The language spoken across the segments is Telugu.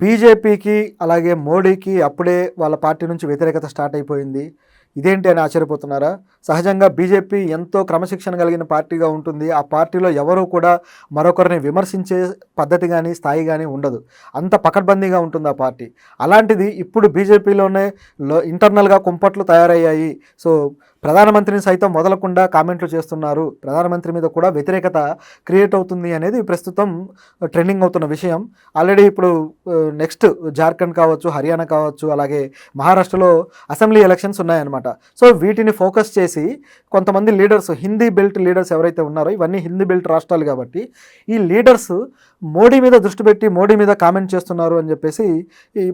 బీజేపీకి అలాగే మోడీకి అప్పుడే వాళ్ళ పార్టీ నుంచి వ్యతిరేకత స్టార్ట్ అయిపోయింది. ఇదేంటి అని ఆశ్చర్యపోతున్నారా? సహజంగా బీజేపీ ఎంతో క్రమశిక్షణ కలిగిన పార్టీగా ఉంటుంది. ఆ పార్టీలో ఎవరు కూడా మరొకరిని విమర్శించే పద్ధతి గానీ, స్థాయి గానీ ఉండదు. అంత పకడ్బందీగా ఉంటుంది ఆ పార్టీ. అలాంటిది ఇప్పుడు బీజేపీలోనే ఇంటర్నల్‌గా కుంపట్లు తయారయ్యాయి. సో, ప్రధానమంత్రిని సైతం వదలకుండా కామెంట్లు చేస్తున్నారు. ప్రధానమంత్రి మీద కూడా వ్యతిరేకత క్రియేట్ అవుతుంది అనేది ప్రస్తుతం ట్రెండింగ్ అవుతున్న విషయం. ఆల్రెడీ ఇప్పుడు నెక్స్ట్ జార్ఖండ్ కావచ్చు, హర్యానా కావచ్చు, అలాగే మహారాష్ట్రలో అసెంబ్లీ ఎలక్షన్స్ ఉన్నాయన్నమాట. సో వీటిని ఫోకస్ చేసి కొంతమంది లీడర్స్, హిందీ బెల్ట్ లీడర్స్ ఎవరైతే ఉన్నారో, ఇవన్నీ హిందీ బెల్ట్ రాష్ట్రాలు కాబట్టి ఈ లీడర్స్ మోడీ మీద దృష్టి పెట్టి మోడీ మీద కామెంట్ చేస్తున్నారు అని చెప్పేసి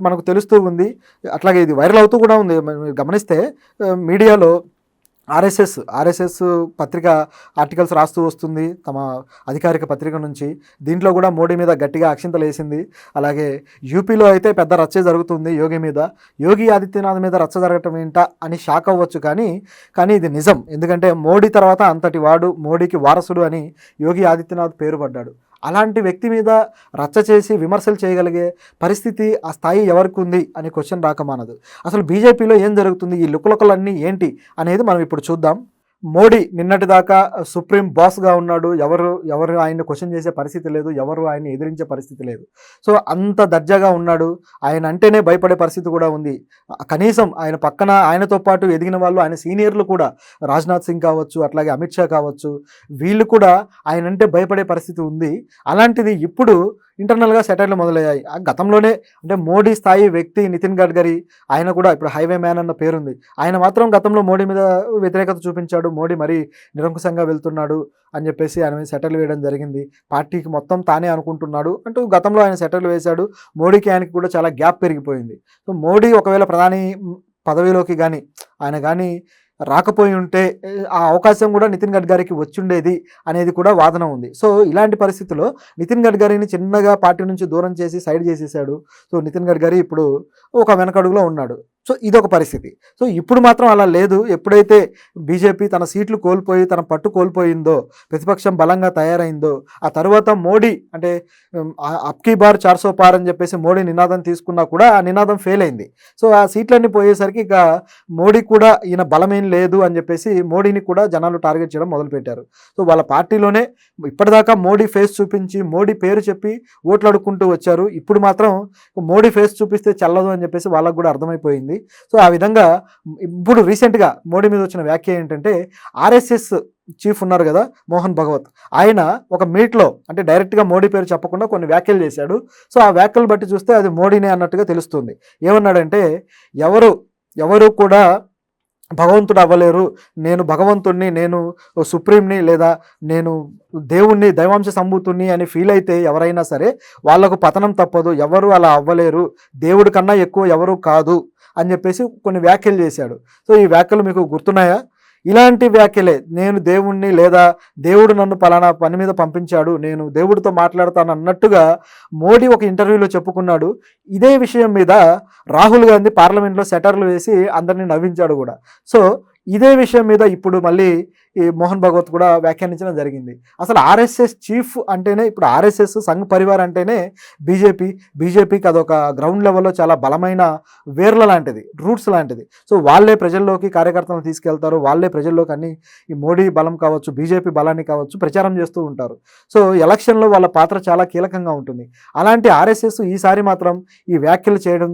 మనకు తెలుస్తూ ఉంది. అట్లాగే ఇది వైరల్ అవుతూ కూడా ఉంది. గమనిస్తే మీడియాలో ఆర్ఎస్ఎస్ పత్రిక ఆర్టికల్స్ రాస్తూ వస్తుంది తమ అధికారిక పత్రిక నుంచి. దీంట్లో కూడా మోడీ మీద గట్టిగా అక్షింతలు వేసింది. అలాగే యూపీలో అయితే పెద్ద రచ్చ జరుగుతుంది యోగి మీద. యోగి ఆదిత్యనాథ్ మీద రచ్చ జరగటం ఏంటా అని షాక్ అవ్వచ్చు, కానీ ఇది నిజం. ఎందుకంటే మోడీ తర్వాత అంతటి వాడు, మోడీకి వారసుడు అని యోగి ఆదిత్యనాథ్ పేరు పడ్డాడు. అలాంటి వ్యక్తి మీద రచ్చ చేసి విమర్శలు చేయగలిగే పరిస్థితి, ఆ స్థాయి ఎవరికి ఉంది అని క్వశ్చన్ రాకమానదు. అసలు బీజేపీలో ఏం జరుగుతుంది, ఈ లుకలుకలన్నీ ఏంటి అనేది మనం ఇప్పుడు చూద్దాం. మోడీ నిన్నటిదాకా సుప్రీం బాస్గా ఉన్నాడు. ఎవరు ఆయన్ని క్వశ్చన్ చేసే పరిస్థితి లేదు, ఎవరు ఆయన్ని ఎదిరించే పరిస్థితి లేదు. సో అంత దర్జాగా ఉన్నాడు. ఆయన అంటేనే భయపడే పరిస్థితి కూడా ఉంది. కనీసం ఆయన పక్కన ఆయనతో పాటు ఎదిగిన వాళ్ళు, ఆయన సీనియర్లు కూడా, రాజ్నాథ్ సింగ్ కావచ్చు, అట్లాగే అమిత్ షా కావచ్చు, వీళ్ళు కూడా ఆయన అంటే భయపడే పరిస్థితి ఉంది. అలాంటిది ఇప్పుడు ఇంటర్నల్గా సెటైర్లు మొదలయ్యాయి. గతంలోనే అంటే మోడీ స్థాయి వ్యక్తి నితిన్ గడ్కరీ, ఆయన కూడా ఇప్పుడు హైవే మ్యాన్ అన్న పేరుంది. ఆయన మాత్రం గతంలో మోడీ మీద వ్యతిరేకత చూపించాడు. మోడీ మరీ నిరంకుశంగా వెళ్తున్నాడు అని చెప్పేసి ఆయన మీద సెటైర్లు వేయడం జరిగింది. పార్టీకి మొత్తం తానే అనుకుంటున్నాడు అంటూ గతంలో ఆయన సెటైర్లు వేశాడు. మోడీకి ఆయనకి కూడా చాలా గ్యాప్ పెరిగిపోయింది. సో మోడీ ఒకవేళ ప్రధాని పదవిలోకి ఆయన రాకపోయి ఉంటే ఆ అవకాశం కూడా నితిన్ గడ్కరీకి వచ్చుండేది అనేది కూడా వాదన ఉంది. సో ఇలాంటి పరిస్థితుల్లో నితిన్ గడ్కరీని చిన్నగా పార్టీ నుంచి దూరం చేసి సైడ్ చేసేసాడు. సో నితిన్ గడ్కరీ ఇప్పుడు ఒక వెనకడుగులో ఉన్నాడు. సో ఇదొక పరిస్థితి. సో ఇప్పుడు మాత్రం అలా లేదు. ఎప్పుడైతే బీజేపీ తన సీట్లు కోల్పోయి, తన పట్టు కోల్పోయిందో, ప్రతిపక్షం బలంగా తయారైందో, ఆ తర్వాత మోడీ అంటే అబ్కీ బార్ 400 పార్ అని చెప్పేసి మోడీ నినాదం తీసుకున్నా కూడా ఆ నినాదం ఫెయిల్ అయింది. సో ఆ సీట్లన్నీ పోయేసరికి ఇక మోడీ కూడా ఈయన బలమేం లేదు అని చెప్పేసి మోడీని కూడా జనాలు టార్గెట్ చేయడం మొదలుపెట్టారు. సో వాళ్ళ పార్టీలోనే ఇప్పటిదాకా మోడీ ఫేస్ చూపించి, మోడీ పేరు చెప్పి ఓట్లు అడుక్కుంటూ వచ్చారు. ఇప్పుడు మాత్రం మోడీ ఫేస్ చూపిస్తే చల్లదు అని చెప్పేసి వాళ్ళకు కూడా అర్థమైపోయింది. సో ఆ విధంగా ఇప్పుడు రీసెంట్గా మోడీ మీద వచ్చిన వ్యాఖ్య ఏంటంటే, ఆర్ఎస్ఎస్ చీఫ్ ఉన్నారు కదా మోహన్ భగవత్, ఆయన ఒక మీట్లో అంటే డైరెక్ట్గా మోడీ పేరు చెప్పకుండా కొన్ని వ్యాఖ్యలు చేశాడు. సో ఆ వ్యాఖ్యలు బట్టి చూస్తే అది మోడీనే అన్నట్టుగా తెలుస్తుంది. ఏమన్నాడంటే, ఎవరు కూడా భగవంతుడు అవ్వలేరు, నేను భగవంతుణ్ణి, నేను సుప్రీంని, లేదా నేను దేవుణ్ణి, దైవాంశ సంభూతుణ్ణి అని ఫీల్ అయితే ఎవరైనా సరే వాళ్లకు పతనం తప్పదు, ఎవరు అలా అవ్వలేరు, దేవుడి కన్నా ఎక్కువ ఎవరు కాదు అని చెప్పేసి కొన్ని వ్యాఖ్యలు చేశాడు. సో ఈ వ్యాఖ్యలు మీకు గుర్తున్నాయా? ఇలాంటి వ్యాఖ్యలే, నేను దేవుణ్ణి, లేదా దేవుడు నన్ను పలానా పని మీద పంపించాడు, నేను దేవుడితో మాట్లాడతాను అన్నట్టుగా మోడీ ఒక ఇంటర్వ్యూలో చెప్పుకున్నాడు. ఇదే విషయం మీద రాహుల్ గాంధీ పార్లమెంట్లో సెటర్లు వేసి అందరినీ నవ్వించాడు కూడా. సో ఇదే విషయం మీద ఇప్పుడు మళ్ళీ ఈ మోహన్ భగవత్ కూడా వ్యాఖ్యానించడం జరిగింది. అసలు ఆర్ఎస్ఎస్ చీఫ్ అంటేనే, ఇప్పుడు ఆర్ఎస్ఎస్ సంఘ్ పరివార్ అంటేనే బీజేపీకి అదొక గ్రౌండ్ లెవెల్లో చాలా బలమైన వేర్ల లాంటిది, రూట్స్ లాంటిది. సో వాళ్ళే ప్రజల్లోకి కార్యకర్తలను తీసుకెళ్తారు, వాళ్ళే ప్రజల్లోకి అన్ని ఈ మోడీ బలం కావచ్చు, బీజేపీ బలాన్ని కావచ్చు ప్రచారం చేస్తూ ఉంటారు. సో ఎలక్షన్లో వాళ్ళ పాత్ర చాలా కీలకంగా ఉంటుంది. అలాంటి ఆర్ఎస్ఎస్ ఈసారి మాత్రం ఈ వ్యాఖ్యలు చేయడం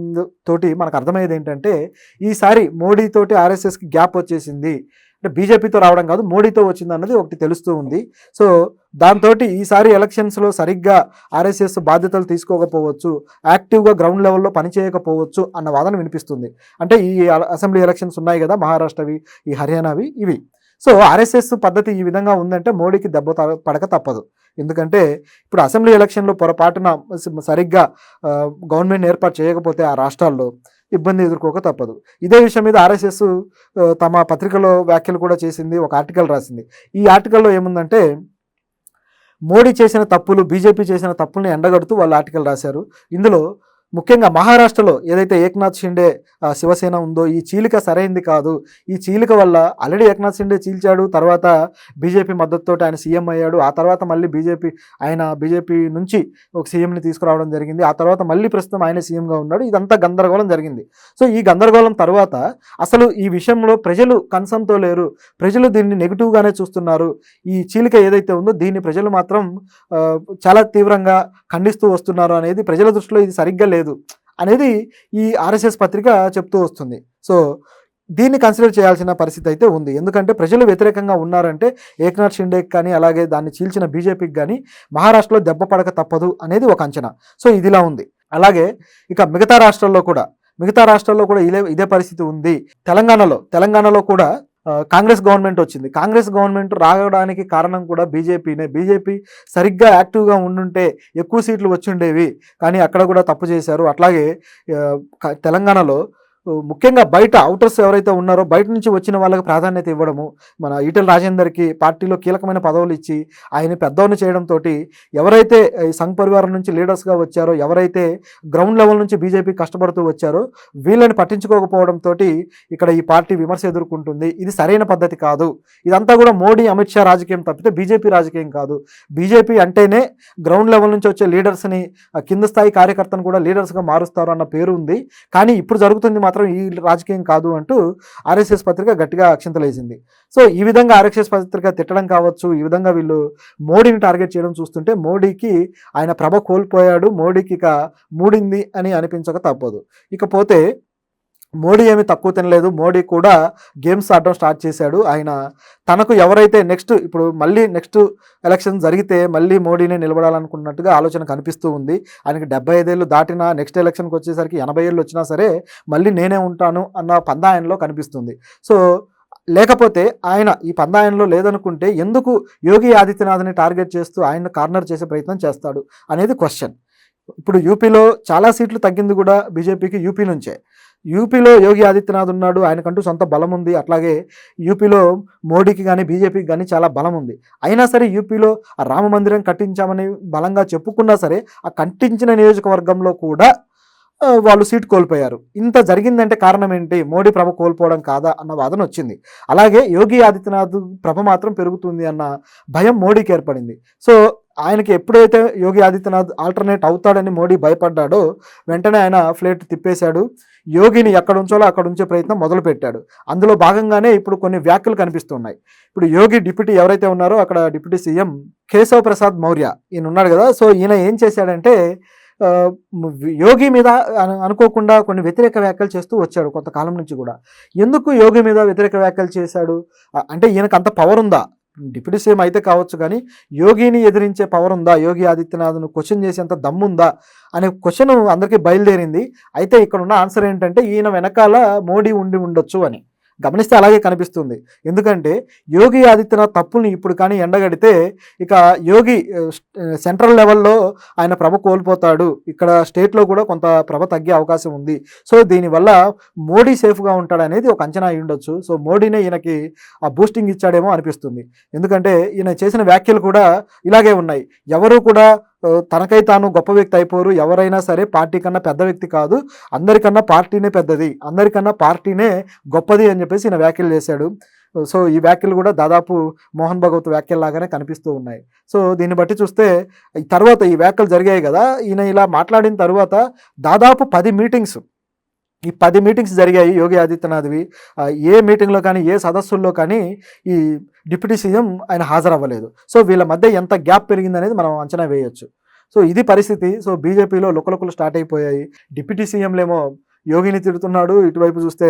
తోటి మనకు అర్థమయ్యేది ఏంటంటే, ఈసారి మోడీతోటి ఆర్ఎస్ఎస్కి గ్యాప్ వచ్చేసింది. అంటే బీజేపీతో రావడం కాదు, మోడీతో వచ్చింది అన్నది ఒకటి తెలుస్తూ ఉంది. సో దాంతో ఈసారి ఎలక్షన్స్లో సరిగ్గా ఆర్ఎస్ఎస్ బాధ్యతలు తీసుకోకపోవచ్చు, యాక్టివ్గా గ్రౌండ్ లెవెల్లో పనిచేయకపోవచ్చు అన్న వాదన వినిపిస్తుంది. అంటే ఈ అసెంబ్లీ ఎలక్షన్స్ ఉన్నాయి కదా, మహారాష్ట్రవి, ఈ హర్యానావి, ఇవి. సో ఆర్ఎస్ఎస్ పద్ధతి ఈ విధంగా ఉందంటే మోడీకి దెబ్బ పడక తప్పదు. ఎందుకంటే ఇప్పుడు అసెంబ్లీ ఎలక్షన్లో పొరపాటున సరిగ్గా గవర్నమెంట్ ఏర్పాటు చేయకపోతే ఆ రాష్ట్రాల్లో ఇబ్బంది ఎదుర్కోక తప్పదు. ఇదే విషయం మీద ఆర్ఎస్ఎస్ తమ పత్రికలో వ్యాఖ్యలు కూడా చేసింది, ఒక ఆర్టికల్ రాసింది. ఈ ఆర్టికల్లో ఏముందంటే, మోడీ చేసిన తప్పులు, బీజేపీ చేసిన తప్పుల్ని ఎండగడుతూ వాళ్ళు ఆర్టికల్ రాశారు. ఇందులో ముఖ్యంగా మహారాష్ట్రలో ఏదైతే ఏక్నాథ్ షిండే శివసేన ఉందో ఈ చీలిక సరైంది కాదు. ఈ చీలిక వల్ల ఆల్రెడీ ఏక్నాథ్ షిండే చీల్చాడు. తర్వాత బీజేపీ మద్దతుతో ఆయన సీఎం అయ్యాడు. ఆ తర్వాత మళ్ళీ బీజేపీ నుంచి ఒక సీఎంని తీసుకురావడం జరిగింది. ఆ తర్వాత మళ్ళీ ప్రస్తుతం ఆయన సీఎంగా ఉన్నాడు. ఇదంతా గందరగోళం జరిగింది. సో ఈ గందరగోళం తర్వాత అసలు ఈ విషయంలో ప్రజలు కన్సర్న్తో లేరు. ప్రజలు దీన్ని నెగిటివ్గానే చూస్తున్నారు. ఈ చీలిక ఏదైతే ఉందో దీన్ని ప్రజలు మాత్రం చాలా తీవ్రంగా ఖండిస్తూ వస్తున్నారు అనేది ప్రజల దృష్టిలో ఇది సరిగ్గా లేదు అనేది ఈ ఆర్ఎస్ఎస్ పత్రిక చెప్తూ వస్తుంది. సో దీన్ని కన్సిడర్ చేయాల్సిన పరిస్థితి అయితే ఉంది. ఎందుకంటే ప్రజలు వ్యతిరేకంగా ఉన్నారంటే ఏక్నాథ్ షిండేకి కానీ అలాగే దాన్ని చీల్చిన బీజేపీకి కానీ మహారాష్ట్రలో దెబ్బ పడక తప్పదు అనేది ఒక అంచనా. సో ఇదిలా ఉంది. అలాగే ఇక మిగతా రాష్ట్రాల్లో కూడా ఇదే పరిస్థితి ఉంది. తెలంగాణలో కూడా కాంగ్రెస్ గవర్నమెంట్ వచ్చింది. కాంగ్రెస్ గవర్నమెంట్ రావడానికి కారణం కూడా బీజేపీనే. బీజేపీ సరిగ్గా యాక్టివ్గా ఉండుంటే ఎక్కువ సీట్లు వచ్చి ఉండేవి, కానీ అక్కడ కూడా తప్పు చేశారు. అట్లాగే తెలంగాణలో ముఖ్యంగా బయట అవుటర్స్ ఎవరైతే ఉన్నారో బయట నుంచి వచ్చిన వాళ్ళకి ప్రాధాన్యత ఇవ్వడము, మన ఈటెల రాజేందర్కి పార్టీలో కీలకమైన పదవులు ఇచ్చి ఆయన పెద్దవాడిని చేయడంతో ఎవరైతే సంఘ్ పరివారం నుంచి లీడర్స్గా వచ్చారో, ఎవరైతే గ్రౌండ్ లెవెల్ నుంచి బీజేపీ కష్టపడుతూ వచ్చారో వీళ్ళని పట్టించుకోకపోవడంతో ఇక్కడ ఈ పార్టీ విమర్శ ఎదుర్కొంటుంది. ఇది సరైన పద్ధతి కాదు. ఇదంతా కూడా మోడీ అమిత్ షా రాజకీయం తప్పితే బీజేపీ రాజకీయం కాదు. బీజేపీ అంటేనే గ్రౌండ్ లెవెల్ నుంచి వచ్చే లీడర్స్ని, కింద స్థాయి కార్యకర్తను కూడా లీడర్స్గా మారుస్తారు అన్న పేరు ఉంది. కానీ ఇప్పుడు జరుగుతుంది మాత్రం ఈ రాజకీయం కాదు అంటూ ఆర్ఎస్ఎస్ పత్రిక గట్టిగా అక్షింతలేసింది. సో ఈ విధంగా ఆర్ఎస్ఎస్ పత్రిక తిట్టడం కావచ్చు, ఈ విధంగా వీళ్ళు మోడీని టార్గెట్ చేయడం చూస్తుంటే మోడీకి ఆయన ప్రభ కోల్పోయాడు, మోడీకి ఇక మూడింది అని అనిపించక తప్పదు. ఇకపోతే మోడీ ఏమి తక్కువ తినలేదు. మోడీ కూడా గేమ్స్ ఆడడం స్టార్ట్ చేశాడు. ఆయన తనకు ఎవరైతే నెక్స్ట్ ఎలక్షన్ జరిగితే మళ్ళీ మోడీనే నిలబడాలనుకున్నట్టుగా ఆలోచన కనిపిస్తూ ఉంది. ఆయనకి 75 ఏళ్ళు దాటినా నెక్స్ట్ ఎలక్షన్కి వచ్చేసరికి 80 ఏళ్ళు వచ్చినా సరే మళ్ళీ నేనే ఉంటాను అన్న పందా ఆయనలో కనిపిస్తుంది. సో లేకపోతే ఆయన ఈ పందాయనలో లేదనుకుంటే ఎందుకు యోగి ఆదిత్యనాథ్ని టార్గెట్ చేస్తూ ఆయన కార్నర్ చేసే ప్రయత్నం చేస్తాడు అనేది క్వశ్చన్. ఇప్పుడు యూపీలో చాలా సీట్లు తగ్గింది కూడా బీజేపీకి యూపీ నుంచే. యూపీలో యోగి ఆదిత్యనాథ్ ఉన్నాడు, ఆయనకంటూ సొంత బలం ఉంది. అట్లాగే యూపీలో మోడీకి కానీ బీజేపీకి కానీ చాలా బలం ఉంది. అయినా సరే యూపీలో ఆ రామ మందిరం కట్టించామని బలంగా చెప్పుకున్నా సరే ఆ కట్టించిన నియోజకవర్గంలో కూడా వాళ్ళు సీట్ కోల్పోయారు. ఇంత జరిగిందంటే కారణం ఏంటి? మోడీ ప్రభ కోల్పోవడం కాదా అన్న వాదన వచ్చింది. అలాగే యోగి ఆదిత్యనాథ్ ప్రభ మాత్రం పెరుగుతుంది అన్న భయం మోడీకి ఏర్పడింది. సో ఆయనకి ఎప్పుడైతే యోగి ఆదిత్యనాథ్ ఆల్టర్నేట్ అవుతాడని మోడీ భయపడ్డాడో వెంటనే ఆయన ఫ్లేట్ తిప్పేశాడు. యోగిని ఎక్కడ ఉంచాలో అక్కడ ఉంచే ప్రయత్నం మొదలుపెట్టాడు. అందులో భాగంగానే ఇప్పుడు కొన్ని వ్యాఖ్యలు కనిపిస్తున్నాయి. ఇప్పుడు యోగి డిప్యూటీ ఎవరైతే ఉన్నారో అక్కడ డిప్యూటీ సీఎం కేశవ్ ప్రసాద్ మౌర్య ఈయన ఉన్నాడు కదా. సో ఈయన ఏం చేశాడంటే యోగి మీద అనుకోకుండా కొన్ని వ్యతిరేక వ్యాఖ్యలు చేస్తూ వచ్చాడు కొంతకాలం నుంచి కూడా. ఎందుకు యోగి మీద వ్యతిరేక వ్యాఖ్యలు చేశాడు అంటే ఈయనకు అంత పవర్ ఉందా? డిప్యూటీ సీఎం అయితే కావచ్చు, కానీ యోగిని ఎదిరించే పవర్ ఉందా? యోగి ఆదిత్యనాథ్ను క్వశ్చన్ చేసేంత దమ్ముందా అనే క్వశ్చన్ అందరికీ బయలుదేరింది. అయితే ఇక్కడ ఉన్న ఆన్సర్ ఏంటంటే ఈయన వెనకాల మోడీ ఉండి ఉండొచ్చు అని గమనిస్తే అలాగే కనిపిస్తుంది. ఎందుకంటే యోగి ఆదిత్యనాథ్ తప్పుల్ని ఇప్పుడు కానీ ఎండగడితే ఇక యోగి సెంట్రల్ లెవెల్లో ఆయన ప్రభ కోల్పోతాడు. ఇక్కడ స్టేట్లో కూడా కొంత ప్రభ తగ్గే అవకాశం ఉంది. సో దీనివల్ల మోడీ సేఫ్గా ఉంటాడనేది ఒక అంచనా అయి ఉండొచ్చు. సో మోడీనే ఈయనకి ఆ బూస్టింగ్ ఇచ్చాడేమో అనిపిస్తుంది. ఎందుకంటే ఈయన చేసిన వ్యాఖ్యలు కూడా ఇలాగే ఉన్నాయి. ఎవరు కూడా తనకై తాను గొప్ప వ్యక్తి అయిపోరు. ఎవరైనా సరే పార్టీ కన్నా పెద్ద వ్యక్తి కాదు, అందరికన్నా పార్టీనే పెద్దది, అందరికన్నా పార్టీనే గొప్పది అని చెప్పేసి ఈయన వ్యాఖ్యలు చేశాడు. సో ఈ వ్యాఖ్యలు కూడా దాదాపు మోహన్ భగవత్ వ్యాఖ్యల్లాగానే కనిపిస్తూ ఉన్నాయి. సో దీన్ని బట్టి చూస్తే తర్వాత ఈ వ్యాఖ్యలు జరిగాయి కదా, ఈయన ఇలా మాట్లాడిన తర్వాత దాదాపు 10 మీటింగ్స్ జరిగాయి యోగి ఆదిత్యనాథ్వి. ఏ మీటింగ్లో కానీ ఏ సదస్సుల్లో కానీ ఈ డిప్యూటీ సీఎం ఆయన హాజరవ్వలేదు. సో వీళ్ళ మధ్య ఎంత గ్యాప్ పెరిగిందనేది మనం అంచనా వేయొచ్చు. సో ఇది పరిస్థితి. సో బీజేపీలో లుకలుకలు స్టార్ట్ అయిపోయాయి. డిప్యూటీ సీఎంలేమో యోగిని తిడుతున్నాడు, ఇటువైపు చూస్తే